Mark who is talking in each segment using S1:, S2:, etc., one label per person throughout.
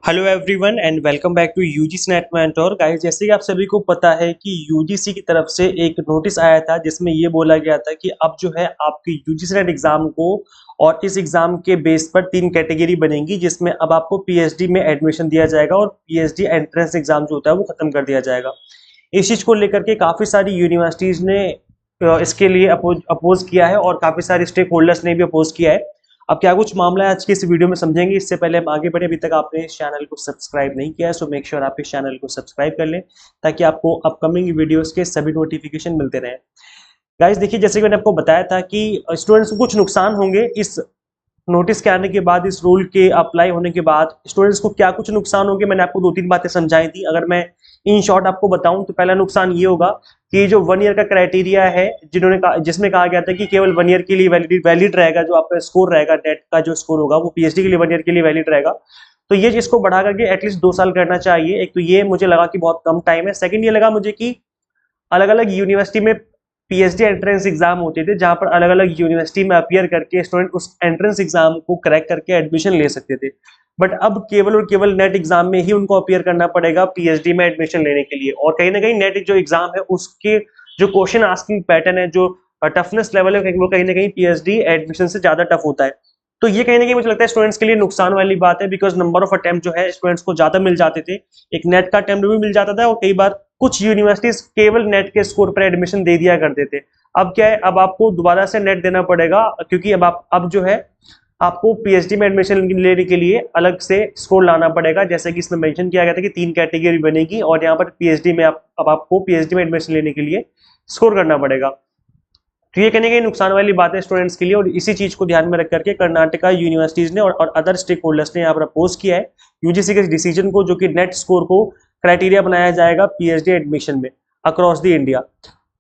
S1: Hello everyone and welcome back to UGC NET mentor guys. जैसे कि आप सभी को पता है कि यूजीसी की तरफ से एक नोटिस आया था जिसमें ये बोला गया था कि अब जो है आपके यूजीसी नेट एग्जाम को और इस एग्जाम के बेस पर तीन कैटेगरी बनेगी, जिसमें अब आपको पीएचडी में एडमिशन दिया जाएगा और पीएचडी एंट्रेंस एग्जाम जो होता है वो खत्म कर दिया जाएगा। इस चीज को लेकर के काफी सारी यूनिवर्सिटीज ने इसके लिए अपोज किया है और काफी सारे स्टेक होल्डर्स ने भी अपोज किया है। अब क्या कुछ मामला है आज की इस वीडियो में समझेंगे। इससे पहले हम आगे बढ़े, अभी तक आपने इस चैनल को सब्सक्राइब नहीं किया है सो मेक श्योर आप इस चैनल को सब्सक्राइब कर लें ताकि आपको अपकमिंग वीडियोस के सभी नोटिफिकेशन मिलते रहें। गाइस देखिए, जैसे कि मैंने आपको बताया था कि स्टूडेंट्स को कुछ नुकसान होंगे इस नोटिस के आने के बाद, इस रूल के अप्लाई होने के बाद स्टूडेंट्स को क्या कुछ नुकसान होंगे। मैंने आपको दो तीन बातें समझाई थी। अगर मैं इन शॉर्ट आपको बताऊं तो पहला नुकसान ये होगा कि जो 1 ईयर का क्राइटेरिया है जिसमें कहा गया था कि केवल 1 ईयर के लिए वैलिड रहेगा, जो आपका स्कोर रहेगा नेट का जो स्कोर होगा वो पीएचडी के लिए 1 ईयर के लिए वैलिड रहेगा। तो ये इसको बढ़ा करके एटलीस्ट 2 साल करना चाहिए। एक तो ये मुझे लगा कि बहुत कम टाइम है। सेकंड ये लगा मुझे कि अलग अलग यूनिवर्सिटी में पीएचडी एंट्रेंस एग्जाम होते थे जहां पर अलग अलग यूनिवर्सिटी में अपियर करके स्टूडेंट उस एंट्रेंस एग्जाम को क्रैक करके एडमिशन ले सकते थे। बट अब केवल और केवल नेट एग्जाम में ही उनको अपियर करना पड़ेगा पीएचडी में एडमिशन लेने के लिए। और कहीं ना कहीं नेट जो एग्जाम है उसके जो क्वेश्चन आस्किंग पैटर्न है, जो टफनेस लेवल है, वो कहीं ना कहीं पीएचडी एडमिशन से ज्यादा टफ होता है। तो ये कहीं ना कहीं मुझे लगता है स्टूडेंट्स के लिए नुकसान वाली बात है, बिकॉज नंबर ऑफ अटेम्प्ट जो है स्टूडेंट्स को ज्यादा मिल जाते थे। एक नेट का अटेम्प्ट भी मिल जाता था और कई बार कुछ यूनिवर्सिटीज केवल नेट के स्कोर पर एडमिशन दे दिया करते थे। अब क्या है, अब आपको दोबारा से नेट देना पड़ेगा क्योंकि अब जो है आपको पीएचडी में एडमिशन लेने के लिए अलग से स्कोर लाना पड़ेगा। जैसे कि इसमें मेंशन किया गया था कि 3 कैटेगरी बनेगी और यहाँ पर पीएचडी में अब आपको पीएचडी में एडमिशन लेने के लिए स्कोर करना पड़ेगा। तो ये कहने के नुकसान वाली बात है स्टूडेंट्स के लिए। और इसी चीज को ध्यान में रख करके कर्नाटका यूनिवर्सिटीज ने और अदर स्टेक होल्डर्स ने यहाँ पर अपोज किया है यूजीसी के डिसीजन को, जो कि नेट स्कोर को क्राइटेरिया बनाया जाएगा पीएचडी एडमिशन में अक्रॉस द इंडिया।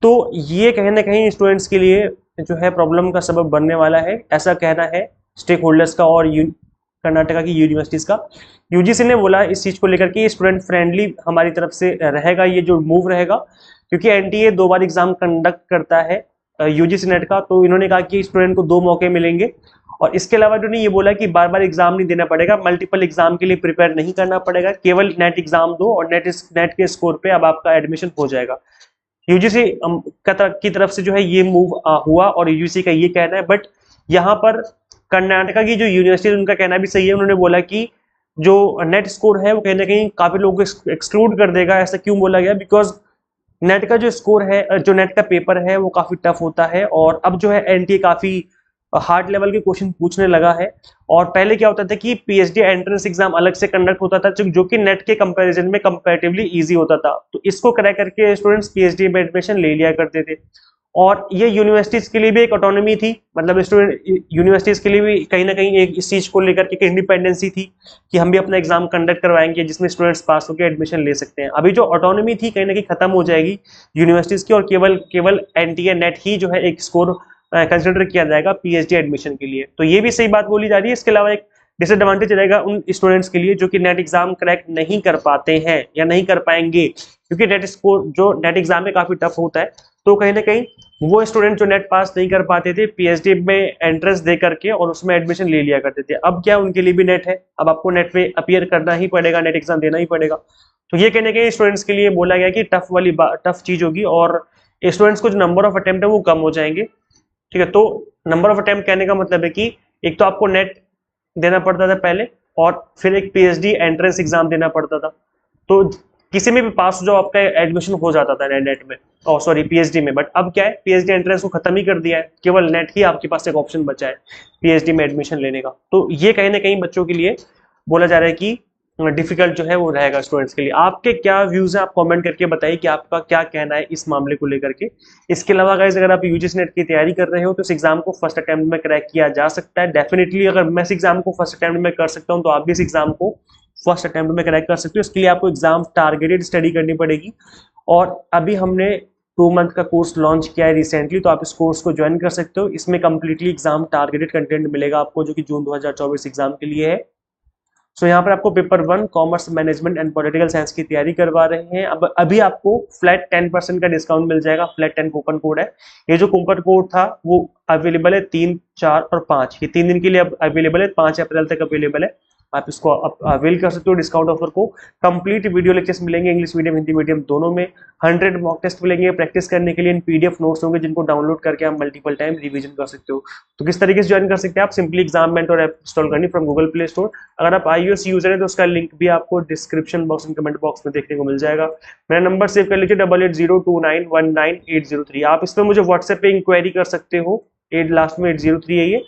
S1: तो ये कहीं ना कहीं स्टूडेंट्स के लिए जो है प्रॉब्लम का सबब बनने वाला है, ऐसा कहना है स्टेक होल्डर्स का और कर्नाटका की यूनिवर्सिटीज का। यूजीसी ने बोला इस चीज को लेकर कि स्टूडेंट फ्रेंडली हमारी तरफ से रहेगा ये जो मूव रहेगा, क्योंकि एनटीए 2 बार एग्जाम कंडक्ट करता है यूजीसी नेट का। तो इन्होंने कहा कि स्टूडेंट को 2 मौके मिलेंगे और इसके अलावा इन्होंने ये बोला कि बार बार एग्जाम नहीं देना पड़ेगा, मल्टीपल एग्जाम के लिए प्रिपेयर नहीं करना पड़ेगा, केवल नेट एग्जाम दो और नेट के स्कोर पे अब आपका एडमिशन हो जाएगा। यूजीसी की तरफ से जो है ये मूव हुआ और यूजीसी का ये कहना है। बट यहाँ पर कर्नाटका की जो यूनिवर्सिटी उनका कहना भी सही है। उन्होंने बोला कि जो नेट स्कोर है वो कहीं ना कहीं काफी लोगों को एक्सक्लूड कर देगा। ऐसा क्यों बोला गया? बिकॉज नेट का जो स्कोर है, जो नेट का पेपर है वो काफी टफ होता है और अब जो है एनटीए काफी हार्ड लेवल के क्वेश्चन पूछने लगा है। और पहले क्या होता था कि पीएचडी एंट्रेंस एग्जाम अलग से कंडक्ट होता था जो कि नेट के कंपैरिजन में कंपैरेटिवली इजी होता था। तो इसको क्रैक करके स्टूडेंट्स पीएचडी में एडमिशन ले लिया करते थे। और ये यूनिवर्सिटीज के लिए भी एक ऑटोनॉमी थी, मतलब स्टूडेंट यूनिवर्सिटीज के लिए भी कहीं ना कहीं एक इस चीज को लेकर के इंडिपेंडेंसी थी कि हम भी अपना एग्जाम कंडक्ट करवाएंगे जिसमें स्टूडेंट्स पास होकर एडमिशन ले सकते हैं। अभी जो ऑटोनॉमी थी कहीं ना कहीं खत्म हो जाएगी यूनिवर्सिटीज की और केवल एनटीए नेट ही जो है एक स्कोर कंसिडर किया जाएगा पीएचडी एडमिशन के लिए। तो ये भी सही बात बोली जा रही है। इसके अलावा एक डिसएडवांटेज रहेगा उन स्टूडेंट्स के लिए जो कि नेट एग्जाम क्रैक नहीं कर पाते हैं या नहीं कर पाएंगे, क्योंकि नेट स्कोर जो नेट एग्जाम में काफी टफ होता है। तो कहीं ना कहीं वो स्टूडेंट जो नेट पास नहीं कर पाते थे पीएचडी में एंट्रेंस दे करके और उसमें एडमिशन ले लिया करते थे, अब क्या उनके लिए भी नेट है, अब आपको नेट पे अपीयर करना ही पड़ेगा, नेट एग्जाम देना ही पड़ेगा। तो ये कहने के स्टूडेंट्स के लिए बोला गया कि टफ चीज होगी और स्टूडेंट्स को जो नंबर ऑफ अटेम्प्ट है वो कम हो जाएंगे। ठीक है, तो नंबर ऑफ अटेम्प्ट कहने का मतलब है कि एक तो आपको नेट देना पड़ता था पहले और फिर एक पीएचडी एंट्रेंस एग्जाम देना पड़ता था। तो किसी में भी पास हो जाओ आपका एडमिशन हो जाता था नेट में, और सॉरी पीएचडी में। बट अब क्या है, पीएचडी एंट्रेंस को खत्म ही कर दिया है, केवल नेट ही आपके पास एक ऑप्शन बचा है पीएचडी में एडमिशन लेने का। तो ये कहीं ना कहीं बच्चों के लिए बोला जा रहा है कि डिफिकल्ट जो है वो रहेगा स्टूडेंट्स के लिए। आपके क्या व्यूज है, आप कमेंट करके बताइए कि आपका क्या कहना है इस मामले को लेकर के। इसके अलावा गाइस, अगर आप यूजीसी नेट की तैयारी कर रहे हो तो इस एग्जाम को फर्स्ट अटेम्प्ट में क्रैक किया जा सकता है डेफिनेटली। अगर मैं इस एग्जाम को फर्स्ट अटेम्प्ट में कर सकता हूँ तो आप भी इस एग्जाम को फर्स्ट अटेम्प्ट में क्रैक कर सकते हो। इसके लिए आपको एग्जाम टारगेटेड स्टडी करनी पड़ेगी और अभी हमने 2 मंथ का कोर्स लॉन्च किया है रिसेंटली, तो आप इस कोर्स को ज्वाइन कर सकते हो। इसमें कंप्लीटली एग्जाम टारगेटेड कंटेंट मिलेगा आपको, जो कि जून 2024 एग्जाम के लिए है। सो यहाँ पर आपको paper 1 commerce management and political science की तैयारी करवा रहे हैं। अब अभी आपको फ्लैट 10% का डिस्काउंट मिल जाएगा, फ्लैट 10 कूपन कोड है। ये जो कूपन कोड था वो अवेलेबल है 3, 4 और 5, ये 3 दिन के लिए अब अवेलेबल है, 5 अप्रैल तक अवेलेबल है। आप इसको अवेल कर सकते हो डिस्काउंट ऑफर को। कंप्लीट वीडियो लेक्चर्स मिलेंगे इंग्लिश मीडियम हिंदी मीडियम दोनों में। 100 मॉक टेस्ट मिलेंगे प्रैक्टिस करने के लिए, इन पीडीएफ नोट्स होंगे जिनको डाउनलोड करके आप मल्टीपल टाइम रिवीजन कर सकते हो। तो किस तरीके से ज्वाइन कर सकते हैं आप, simply exam mentor app install करनी फ्रॉम गूगल प्ले स्टोर। अगर आप iOS यूजर है तो उसका लिंक भी आपको description box and comment box में देखने को मिल जाएगा। मेरा नंबर सेव कर लीजिए 8802919803। आप इसमें मुझे व्हाट्सएप पे इंक्वायरी कर सकते हो, 8 लास्ट में 803 है ये।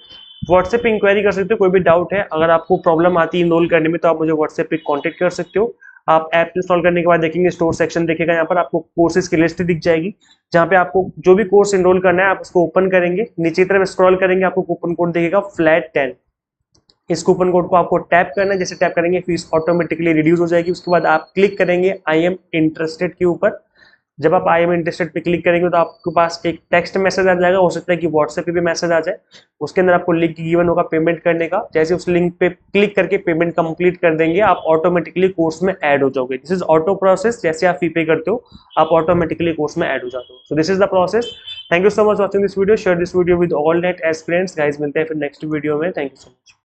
S1: व्हाट्सएप पे इंक्वायरी कर सकते हो, कोई भी डाउट है, अगर आपको प्रॉब्लम आती है इनरोल करने में तो आप मुझे व्हाट्सएप पे कांटेक्ट कर सकते हो। आप ऐप इंस्टॉल करने के बाद देखेंगे स्टोर सेक्शन दिखेगा, यहाँ पर आपको कोर्सेज की लिस्ट दिख जाएगी, जहाँ पे आपको जो भी कोर्स इनरोल करना है आप उसको ओपन करेंगे, नीचे की तरफ स्क्रॉल करेंगे आपको कूपन कोड दिखेगा फ्लैट 10। इस कूपन कोड को आपको टैप करना है, जैसे टैप करेंगे फीस ऑटोमेटिकली रिड्यूस हो जाएगी। उसके बाद आप क्लिक करेंगे आई एम इंटरेस्टेड के ऊपर। जब आप आई एम इंटरेस्टेड पे क्लिक करेंगे तो आपके पास एक टेक्स्ट मैसेज आ जाएगा, हो सकता है कि व्हाट्सएप पे भी मैसेज आ जाए। उसके अंदर आपको लिंक गिवन होगा पेमेंट करने का, जैसे उस लिंक पे क्लिक करके पेमेंट कंप्लीट कर देंगे आप ऑटोमेटिकली कोर्स में ऐड हो जाओगे। दिस इज ऑटो प्रोसेस, जैसे आप फी पे करते हो आप ऑटोमेटिकली कोर्स में ऐड हो जाते हो। So this is the process. Thank you so much watching this video, share this video with all net aspirants guys. मिलते हैं फिर नेक्स्ट वीडियो में। Thank you so much.